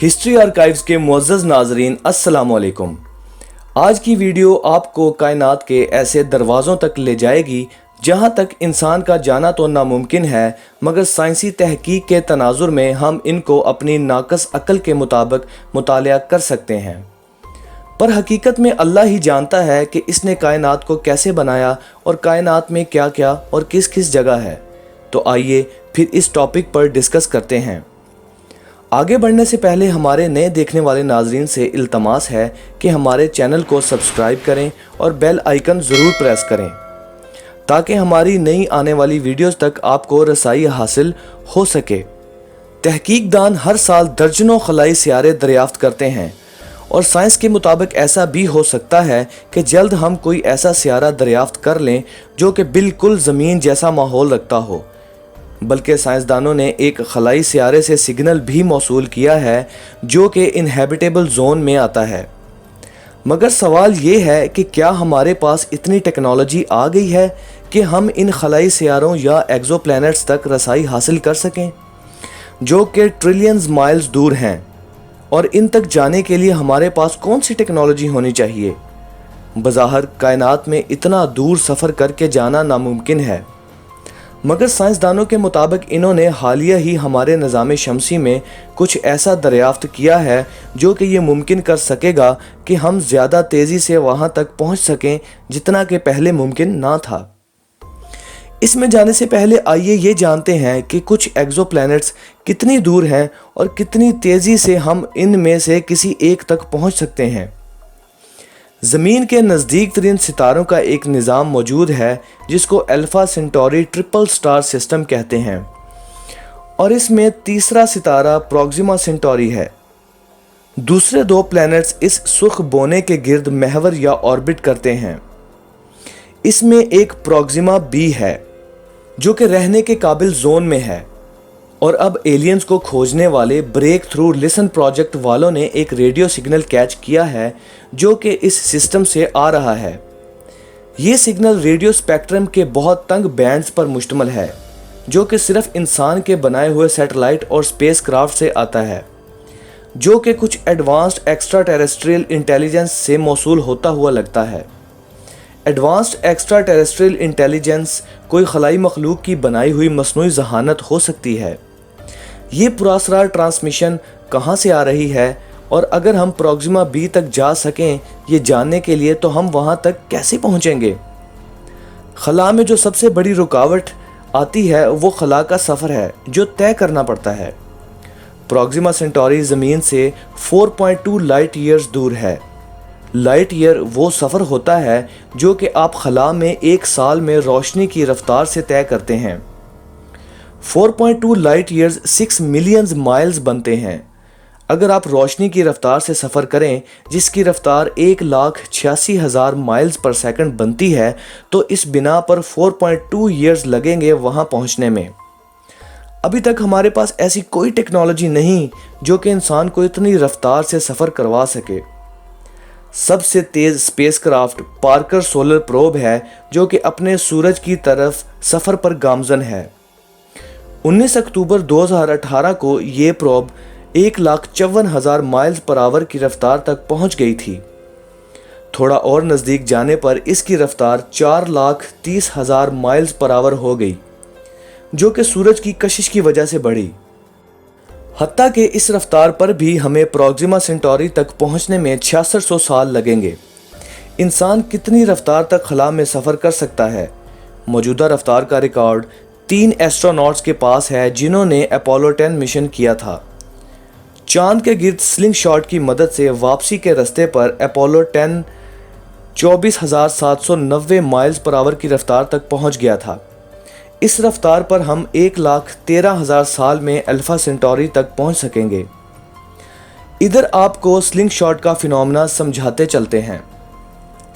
History archives के मुअज़्ज़ज़ नाज़रीन अस्सलाम वालेकुम। आज की वीडियो आपको कायनात के ऐसे दरवाज़ों तक ले जाएगी जहां तक इंसान का जाना तो नामुमकिन है, मगर साइंसी तहकीक के तनाजुर में हम इनको अपनी नाकस अक्ल के मुताबिक मुतालिया कर सकते हैं। पर हकीकत में अल्लाह ही जानता है कि इसने कायनात को कैसे बनाया और कायनात में क्या क्या और किस किस जगह है। तो आइए फिर इस टॉपिक पर डिस्कस करते हैं। आगे बढ़ने से पहले हमारे नए देखने वाले नाजरीन से इल्तमास है कि हमारे चैनल को सब्सक्राइब करें और बेल आइकन ज़रूर प्रेस करें ताकि हमारी नई आने वाली वीडियोस तक आपको रसाई हासिल हो सके। तहकीकदान हर साल दर्जनों खलाई सियारे दरियाफ्त करते हैं और साइंस के मुताबिक ऐसा भी हो सकता है कि जल्द हम कोई ऐसा सियारा दरियाफ्त कर लें जो कि बिल्कुल ज़मीन जैसा माहौल रखता हो। बल्कि साइंसदानों ने एक खलाई सियारे से सिग्नल भी मौसूल किया है जो कि इनहैबिटेबल जोन में आता है। मगर सवाल ये है कि क्या हमारे पास इतनी टेक्नोलॉजी आ गई है कि हम इन खलाई सियारों या एक्सोप्लैनेट्स तक रसाई हासिल कर सकें जो कि ट्रिलियंस माइल्स दूर हैं, और इन तक जाने के लिए हमारे पास कौन सी टेक्नोलॉजी होनी चाहिए। बज़ाहिर कायनात में इतना दूर सफ़र करके जाना नामुमकिन है, मगर साइंसदानों के मुताबिक इन्होंने हालिया ही हमारे निज़ाम शमसी में कुछ ऐसा दरियाफ्त किया है जो कि ये मुमकिन कर सकेगा कि हम ज़्यादा तेज़ी से वहाँ तक पहुँच सकें जितना कि पहले मुमकिन ना था। इसमें जाने से पहले आइए ये जानते हैं कि कुछ एक्सोप्लैनेट्स कितनी दूर हैं और कितनी तेज़ी से हम इनमें से किसी एक तक पहुँच सकते हैं। ज़मीन के नज़दीक तरीन सितारों का एक निज़ाम मौजूद है जिसको alpha Centauri triple star system कहते हैं, और इसमें तीसरा सितारा प्रोक्सिमा सेंटोरी है। दूसरे दो प्लैनेट्स इस सुर्ख बोने के गिर्द महवर या ऑर्बिट करते हैं। इसमें एक प्रोक्सिमा बी है जो कि रहने के काबिल जोन में है, और अब एलियंस को खोजने वाले ब्रेक थ्रू लिसन प्रोजेक्ट वालों ने एक रेडियो सिग्नल कैच किया है जो कि इस सिस्टम से आ रहा है। ये सिग्नल रेडियो स्पेक्ट्रम के बहुत तंग बैंड्स पर मुश्तमिल है जो कि सिर्फ इंसान के बनाए हुए सैटेलाइट और स्पेस क्राफ्ट से आता है, जो कि कुछ एडवांस्ड एक्स्ट्रा टेरेस्ट्रियल इंटेलिजेंस से मौसूल होता हुआ लगता है। एडवांस्ड एक्स्ट्रा टेरेस्ट्रियल इंटेलिजेंस कोई खलाई मखलूक की बनाई हुई मसनूई जहानत हो सकती है। ये पुरासरार ट्रांसमिशन कहाँ से आ रही है और अगर हम प्रोक्सिमा बी तक जा सकें ये जानने के लिए तो हम वहाँ तक कैसे पहुँचेंगे। खला में जो सबसे बड़ी रुकावट आती है वो खला का सफ़र है जो तय करना पड़ता है। प्रोक्सिमा सेंटोरी ज़मीन से 4.2 लाइट ईयर्स दूर है। लाइट ईयर वो सफ़र होता है जो कि आप खला में एक साल में रोशनी की रफ्तार से तय करते हैं। 4.2 लाइट ईयर्स 6 मिलियन माइल्स बनते हैं। अगर आप रोशनी की रफ्तार से सफ़र करें जिसकी रफ्तार 1,86,000 माइल्स पर सेकंड बनती है तो इस बिना पर 4.2 ईयर्स लगेंगे वहाँ पहुँचने में। अभी तक हमारे पास ऐसी कोई टेक्नोलॉजी नहीं जो कि इंसान को इतनी रफ्तार से सफ़र करवा सके। सबसे तेज़ स्पेसक्राफ्ट पार्कर सोलर प्रोब है जो कि अपने सूरज की तरफ सफ़र पर गामज़न है। 19 अक्टूबर 2018 को ये प्रोब 1,54,000 माइल्स पर आवर की रफ्तार तक पहुंच गई थी। थोड़ा और नज़दीक जाने पर इसकी रफ्तार 4,30,000 माइल्स पर आवर हो गई जो कि सूरज की कशिश की वजह से बढ़ी। हत्ता कि इस रफ्तार पर भी हमें प्रोक्सिमा सेंटोरी तक पहुंचने में 6600 साल लगेंगे। इंसान कितनी रफ्तार तक खला में सफ़र कर सकता है? मौजूदा रफ्तार का रिकॉर्ड 3 एस्ट्रोनॉट्स के पास है जिन्होंने अपोलो 10 मिशन किया था। चांद के गिर्द स्लिंग शॉट की मदद से वापसी के रास्ते पर अपोलो 10 24,790 माइल्स पर आवर की रफ्तार तक पहुंच गया था। इस रफ्तार पर हम 1,13,000 साल में अल्फा सेंटोरी तक पहुंच सकेंगे। इधर आपको स्लिंग शॉट का फिनोमेना समझाते चलते हैं।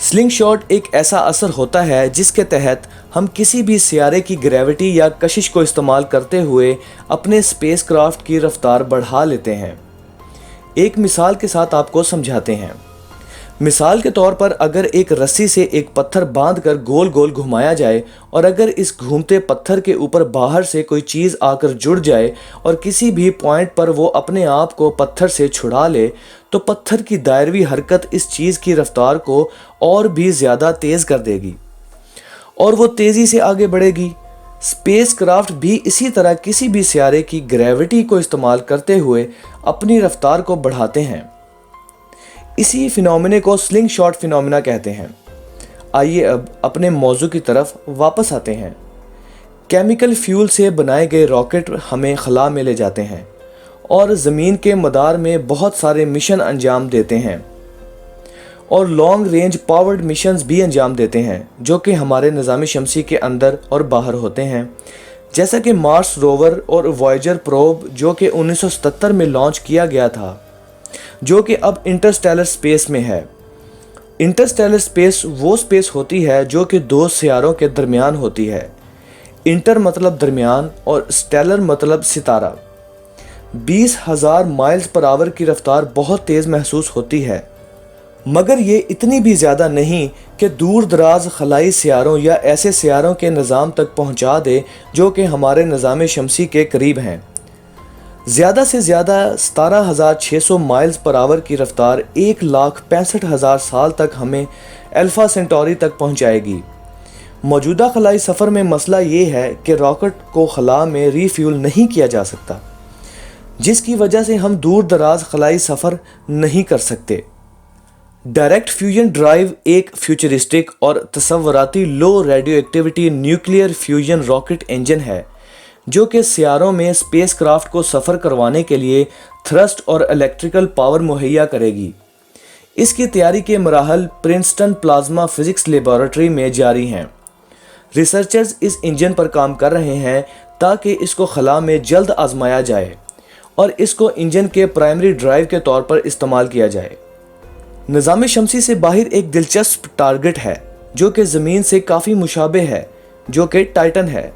स्लिंग शॉट एक ऐसा असर होता है जिसके तहत हम किसी भी सियारे की ग्रेविटी या कशिश को इस्तेमाल करते हुए अपने स्पेसक्राफ्ट की रफ्तार बढ़ा लेते हैं। एक मिसाल के साथ आपको समझाते हैं। مثال کے طور پر اگر ایک رسی سے ایک پتھر باندھ کر گول گول گھمایا جائے اور اگر اس گھومتے پتھر کے اوپر باہر سے کوئی چیز آ کر جڑ جائے اور کسی بھی پوائنٹ پر وہ اپنے آپ کو پتھر سے چھڑا لے تو پتھر کی دائروی حرکت اس چیز کی رفتار کو اور بھی زیادہ تیز کر دے گی اور وہ تیزی سے آگے بڑھے گی۔ اسپیس کرافٹ بھی اسی طرح کسی بھی سیارے کی گریوٹی کو استعمال کرتے ہوئے اپنی رفتار کو بڑھاتے ہیں۔ اسی فینومینا کو سلنگ شاٹ فینومینا کہتے ہیں۔ آئیے اب اپنے موضوع کی طرف واپس آتے ہیں۔ کیمیکل فیول سے بنائے گئے راکٹ ہمیں خلا میں لے جاتے ہیں اور زمین کے مدار میں بہت سارے مشن انجام دیتے ہیں اور لانگ رینج پاورڈ مشنز بھی انجام دیتے ہیں جو کہ ہمارے نظام شمسی کے اندر اور باہر ہوتے ہیں، جیسا کہ مارس روور اور وائجر پروب جو کہ 1977 میں لانچ کیا گیا تھا، جو کہ اب انٹرسٹیلر سپیس میں ہے۔ انٹرسٹیلر سپیس وہ سپیس ہوتی ہے جو کہ دو سیاروں کے درمیان ہوتی ہے۔ انٹر مطلب درمیان اور سٹیلر مطلب ستارہ۔ 20,000 مائلز پر آور کی رفتار بہت تیز محسوس ہوتی ہے، مگر یہ اتنی بھی زیادہ نہیں کہ دور دراز خلائی سیاروں یا ایسے سیاروں کے نظام تک پہنچا دے جو کہ ہمارے نظام شمسی کے قریب ہیں۔ زیادہ سے زیادہ 17,600 مائلز پر آور کی رفتار 1,65,000 سال تک ہمیں الفا سینٹوری تک پہنچائے گی۔ موجودہ خلائی سفر میں مسئلہ یہ ہے کہ راکٹ کو خلا میں ری فیول نہیں کیا جا سکتا، جس کی وجہ سے ہم دور دراز خلائی سفر نہیں کر سکتے۔ ڈائریکٹ فیوژن ڈرائیو ایک فیوچرسٹک اور تصوراتی low radioactivity nuclear fusion rocket engine ہے جو کہ سیاروں میں اسپیس کرافٹ کو سفر کروانے کے لیے تھرسٹ اور الیکٹریکل پاور مہیا کرے گی۔ اس کی تیاری کے مراحل پرنسٹن پلازما فزکس لیبارٹری میں جاری ہیں۔ ریسرچرز اس انجن پر کام کر رہے ہیں تاکہ اس کو خلا میں جلد آزمایا جائے اور اس کو انجن کے پرائمری ڈرائیو کے طور پر استعمال کیا جائے۔ نظام شمسی سے باہر ایک دلچسپ ٹارگٹ ہے جو کہ زمین سے کافی مشابہ ہے، جو کہ ٹائٹن ہے۔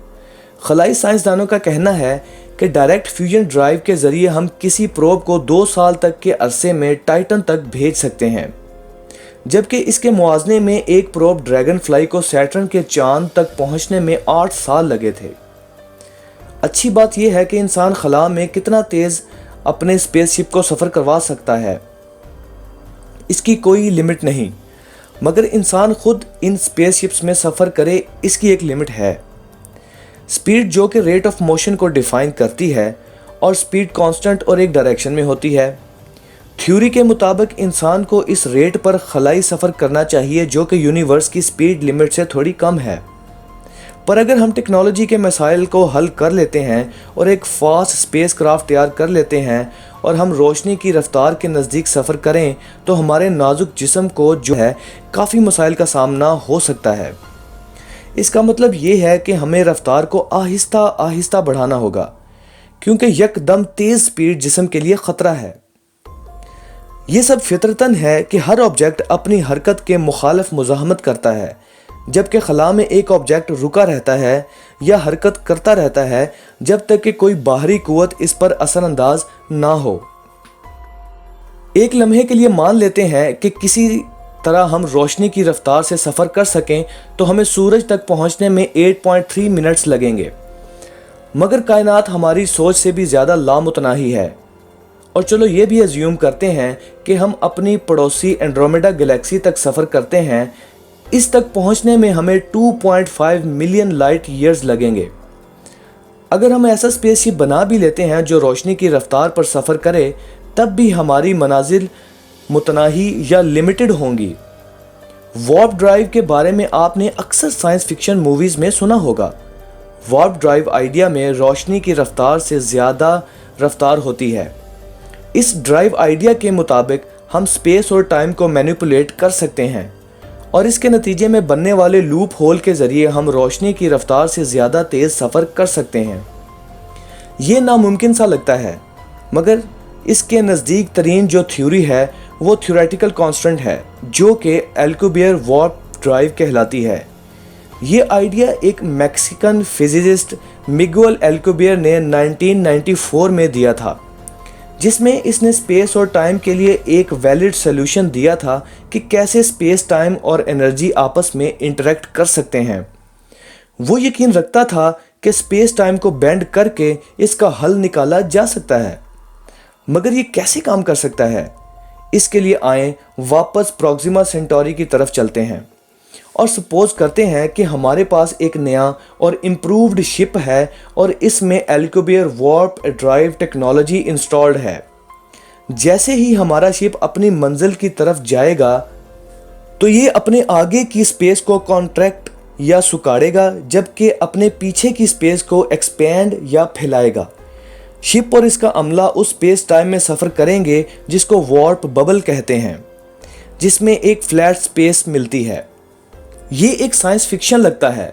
خلائی سائنسدانوں کا کہنا ہے کہ ڈائریکٹ فیوژن ڈرائیو کے ذریعے ہم کسی پروب کو 2 سال تک کے عرصے میں ٹائٹن تک بھیج سکتے ہیں، جبکہ اس کے موازنے میں ایک پروب ڈریگن فلائی کو سیٹرن کے چاند تک پہنچنے میں 8 سال لگے تھے۔ اچھی بات یہ ہے کہ انسان خلا میں کتنا تیز اپنے اسپیس شپ کو سفر کروا سکتا ہے، اس کی کوئی لمٹ نہیں، مگر انسان خود ان اسپیس شپس میں سفر کرے اس کی ایک لمٹ ہے۔ سپیڈ جو کہ ریٹ آف موشن کو ڈیفائن کرتی ہے اور سپیڈ کانسٹنٹ اور ایک ڈائریکشن میں ہوتی ہے۔ تھیوری کے مطابق انسان کو اس ریٹ پر خلائی سفر کرنا چاہیے جو کہ یونیورس کی سپیڈ لمٹ سے تھوڑی کم ہے۔ پر اگر ہم ٹیکنالوجی کے مسائل کو حل کر لیتے ہیں اور ایک فاسٹ اسپیس کرافٹ تیار کر لیتے ہیں اور ہم روشنی کی رفتار کے نزدیک سفر کریں تو ہمارے نازک جسم کو جو ہے کافی مسائل کا سامنا ہو سکتا ہے۔ اس کا مطلب یہ ہے کہ ہمیں رفتار کو آہستہ آہستہ بڑھانا ہوگا کیونکہ یک دم تیز سپیڈ جسم کے لیے خطرہ ہے۔ یہ سب فطرتاً ہے کہ ہر آبجیکٹ اپنی حرکت کے مخالف مزاحمت کرتا ہے، جبکہ خلا میں ایک آبجیکٹ رکا رہتا ہے یا حرکت کرتا رہتا ہے جب تک کہ کوئی باہری قوت اس پر اثر انداز نہ ہو۔ ایک لمحے کے لیے مان لیتے ہیں کہ کسی طرح ہم روشنی کی رفتار سے سفر کر سکیں تو ہمیں سورج تک پہنچنے میں 8.3 منٹس لگیں گے، مگر کائنات ہماری سوچ سے بھی زیادہ لامتناہی ہے۔ اور چلو یہ بھی ازیوم کرتے ہیں کہ ہم اپنی پڑوسی اینڈرومیڈا گلیکسی تک سفر کرتے ہیں، اس تک پہنچنے میں ہمیں 2.5 ملین لائٹ ایئرز لگیں گے۔ اگر ہم ایسا اسپیس شپ بنا بھی لیتے ہیں جو روشنی کی رفتار پر سفر کرے تب بھی ہماری منازل متناہی یا لمیٹڈ ہوں گی۔ وارپ ڈرائیو کے بارے میں آپ نے اکثر سائنس فکشن موویز میں سنا ہوگا۔ وارپ ڈرائیو آئیڈیا میں روشنی کی رفتار سے زیادہ رفتار ہوتی ہے۔ اس ڈرائیو آئیڈیا کے مطابق ہم اسپیس اور ٹائم کو مینیپولیٹ کر سکتے ہیں اور اس کے نتیجے میں بننے والے لوپ ہول کے ذریعے ہم روشنی کی رفتار سے زیادہ تیز سفر کر سکتے ہیں۔ یہ ناممکن سا لگتا ہے، مگر اس کے نزدیک ترین جو تھیوری ہے وہ تھیوریٹیکل کانسٹنٹ ہے جو کہ الکوبیر وارپ ڈرائیو کہلاتی ہے۔ یہ آئیڈیا ایک میکسیکن فزسسٹ میگوئل الکوبیر نے 1994 میں دیا تھا، जिसमें इसने स्पेस और टाइम के लिए एक वैलिड सोल्यूशन दिया था कि कैसे स्पेस, टाइम और एनर्जी आपस में इंटरेक्ट कर सकते हैं। वो यकीन रखता था कि स्पेस टाइम को बेंड करके इसका हल निकाला जा सकता है, मगर ये कैसे काम कर सकता है? इसके लिए आए वापस प्रॉक्सिमा सेंटोरी की तरफ चलते हैं और सपोज करते हैं कि हमारे पास एक नया और इम्प्रूव्ड शिप है और इसमें एल्कुबियर वार्प ड्राइव टेक्नोलॉजी इंस्टॉल्ड है। जैसे ही हमारा शिप अपनी मंजिल की तरफ जाएगा तो ये अपने आगे की स्पेस को कॉन्ट्रैक्ट या सुखाड़ेगा, जबकि अपने पीछे की स्पेस को एक्सपेंड या फैलाएगा। शिप और इसका अमला उस स्पेस टाइम में सफ़र करेंगे जिसको वार्प बबल कहते हैं, जिसमें एक फ्लैट स्पेस मिलती है। ये एक साइंस फिक्शन लगता है,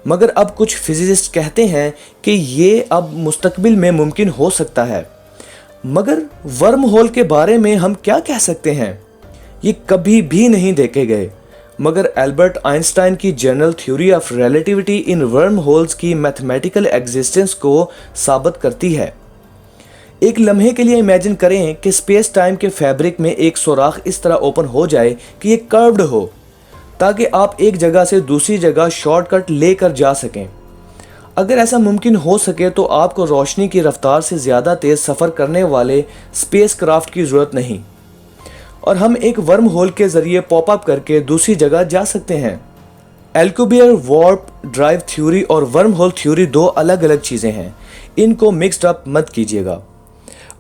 मगर अब कुछ फिजिसिस्ट कहते हैं कि ये अब मुस्तकबिल में मुमकिन हो सकता है। मगर वर्म होल के बारे में हम क्या कह सकते हैं? ये कभी भी नहीं देखे गए, मगर एल्बर्ट आइंस्टाइन की general theory of relativity in worm holes की मैथमेटिकल एग्जिस्टेंस को साबित करती है। एक लम्हे के लिए इमेजिन करें कि स्पेस टाइम के फैब्रिक में एक सुराख इस तरह ओपन हो जाए कि ये कर्व्ड हो, ताकि आप एक जगह से दूसरी जगह शॉर्टकट लेकर जा सकें। अगर ऐसा मुमकिन हो सके तो आपको रोशनी की रफ्तार से ज़्यादा तेज़ सफ़र करने वाले स्पेस क्राफ्ट की ज़रूरत नहीं, और हम एक वर्म होल के ज़रिए पॉप अप करके दूसरी जगह जा सकते हैं। एल्कुबियर वार्प ड्राइव थ्योरी और वर्म होल थ्योरी दो अलग अलग चीज़ें हैं, इनको मिक्सड अप मत कीजिएगा।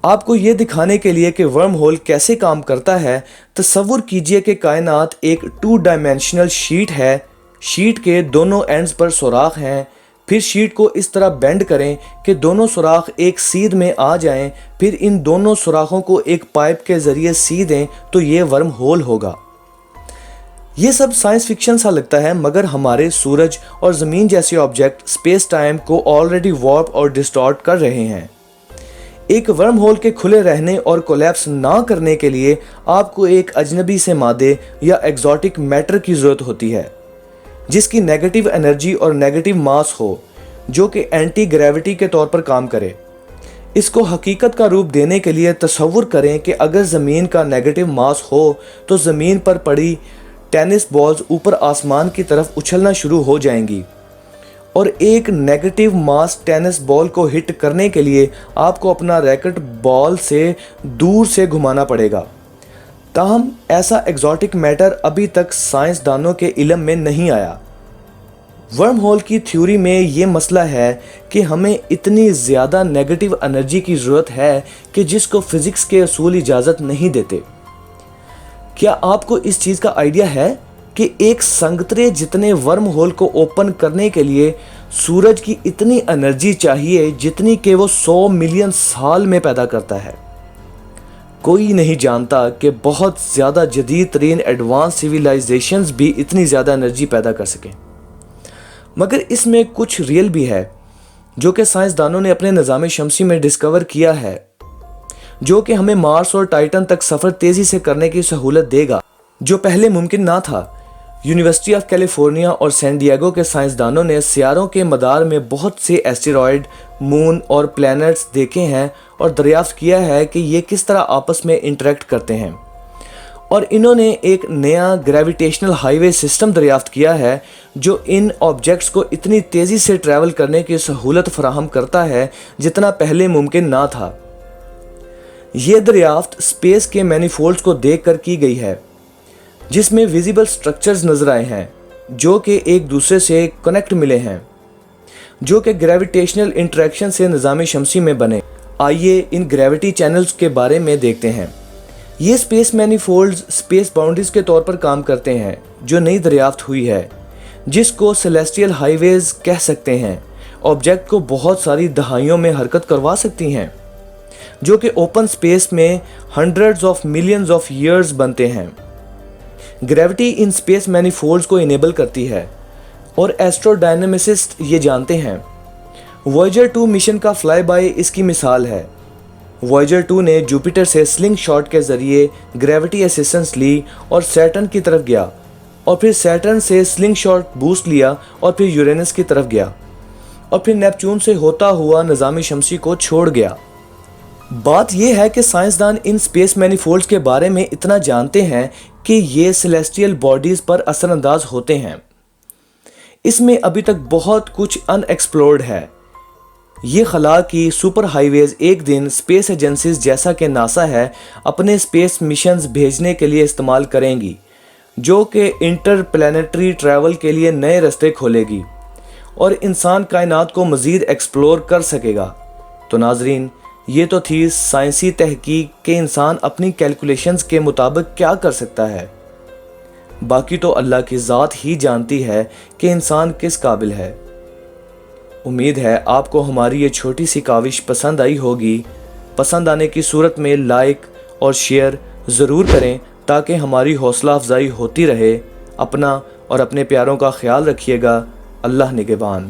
आपको ये दिखाने के लिए कि वर्म होल कैसे काम करता है, तसव्वुर कीजिए कि कायनात एक 2 डायमेंशनल शीट है। शीट के दोनों एंड्स पर सुराख हैं। फिर शीट को इस तरह बेंड करें कि दोनों सुराख एक सीध में आ जाएं, फिर इन दोनों सुराखों को एक पाइप के ज़रिए सी दें तो ये वर्म होल होगा। ये सब साइंस फिक्शन सा लगता है, मगर हमारे सूरज और ज़मीन जैसे ऑब्जेक्ट स्पेस टाइम को ऑलरेडी वार्प और डिस्टॉर्ट कर रहे हैं। एक वर्म होल के खुले रहने और कोलैप्स ना करने के लिए आपको एक अजनबी से मादे या एग्जॉटिक मैटर की ज़रूरत होती है, जिसकी नेगेटिव एनर्जी और नेगेटिव मास हो, जो कि एंटी ग्रेविटी के तौर पर काम करे। इसको हकीकत का रूप देने के लिए तसव्वुर करें कि अगर ज़मीन का नेगेटिव मास हो तो ज़मीन पर पड़ी टेनिस बॉल्स ऊपर आसमान की तरफ उछलना शुरू हो जाएंगी, और एक नेगेटिव मास टेनिस बॉल को हिट करने के लिए आपको अपना रैकेट बॉल से दूर से घुमाना पड़ेगा। ताहम ऐसा एग्जॉटिक मैटर अभी तक साइंसदानों के इल्म में नहीं आया। वर्म होल की थ्योरी में ये मसला है कि हमें इतनी ज़्यादा नेगेटिव एनर्जी की ज़रूरत है कि जिसको फिज़िक्स के असूल इजाज़त नहीं देते। क्या आपको इस चीज़ का आइडिया है कि एक संगतरे जितने वर्म होल को ओपन करने के लिए सूरज की इतनी एनर्जी चाहिए जितनी कि वो 100 मिलियन साल में पैदा करता है? कोई नहीं जानता कि बहुत ज़्यादा जदीद तरीन एडवांस सिविलाइजेशंस भी इतनी ज़्यादा एनर्जी पैदा कर सकें। मगर इसमें कुछ रियल भी है, जो कि साइंसदानों ने अपने निज़ाम शमसी में डिस्कवर किया है, जो कि हमें मार्स और टाइटन तक सफ़र तेज़ी से करने की सहूलत देगा, जो पहले मुमकिन ना था। यूनिवर्सिटी ऑफ कैलिफोर्निया और सैन डिएगो के साइंसदानों ने सियारों के मदार में बहुत से एस्टेरॉयड, मून और प्लैनेट्स देखे हैं और दरियाफ्त किया है कि ये किस तरह आपस में इंटरेक्ट करते हैं, और इन्होंने एक नया ग्रेविटेशनल हाईवे सिस्टम दरियाफ्त किया है जो इन ऑब्जेक्ट्स को इतनी तेज़ी से ट्रैवल करने की सहूलत फराहम करता है जितना पहले मुमकिन ना था। ये दरियाफ्त स्पेस के मैनीफोल्ड्स को देख कर की गई है, जिसमें विजिबल स्ट्रक्चर्स नजर आए हैं जो कि एक दूसरे से कनेक्ट मिले हैं, जो कि ग्रेविटेशनल इंटरेक्शन से निज़ाम शमसी में बने। आइए इन ग्रेविटी चैनल्स के बारे में देखते हैं। ये स्पेस मैनीफोल्ड्स स्पेस बाउंड्रीज के तौर पर काम करते हैं, जो नई दरियाफ्त हुई है, जिसको सेलेस्टियल हाईवेज कह सकते हैं। ऑब्जेक्ट को बहुत सारी दहाइयों में हरकत करवा सकती हैं, जो कि ओपन स्पेस में hundreds of millions of years बनते हैं। ग्रेविटी इन स्पेस मैनीफोल्ड्स को इनेबल करती है, और एस्ट्रोडायनामिसिस्ट ये जानते हैं। वॉयेजर 2 मिशन का फ्लाई बाय इसकी मिसाल है। वॉयेजर 2 ने जुपिटर से स्लिंग शॉट के ज़रिए ग्रेविटी असिस्टेंस ली और सैटर्न की तरफ गया, और फिर सैटर्न से स्लिंग शॉट बूस्ट लिया और फिर यूरेनस की तरफ गया, और फिर नेपच्यून से होता हुआ निज़ाम शमसी को छोड़ गया। بات یہ ہے کہ سائنسدان ان اسپیس مینیفولڈز کے بارے میں اتنا جانتے ہیں کہ یہ سیلیسٹیل باڈیز پر اثر انداز ہوتے ہیں۔ اس میں ابھی تک بہت کچھ ان ایکسپلورڈ ہے۔ یہ خلا کی سپر ہائی ویز ایک دن اسپیس ایجنسیز جیسا کہ ناسا ہے اپنے اسپیس مشنز بھیجنے کے لیے استعمال کریں گی، جو کہ انٹر پلانیٹری ٹریول کے لیے نئے رستے کھولے گی اور انسان کائنات کو مزید ایکسپلور کر سکے گا۔ تو ناظرین، یہ تو تھی سائنسی تحقیق کہ انسان اپنی کیلکولیشنز کے مطابق کیا کر سکتا ہے۔ باقی تو اللہ کی ذات ہی جانتی ہے کہ انسان کس قابل ہے۔ امید ہے آپ کو ہماری یہ چھوٹی سی کاوش پسند آئی ہوگی۔ پسند آنے کی صورت میں لائک اور شیئر ضرور کریں تاکہ ہماری حوصلہ افزائی ہوتی رہے۔ اپنا اور اپنے پیاروں کا خیال رکھیے گا۔ اللہ نگہبان۔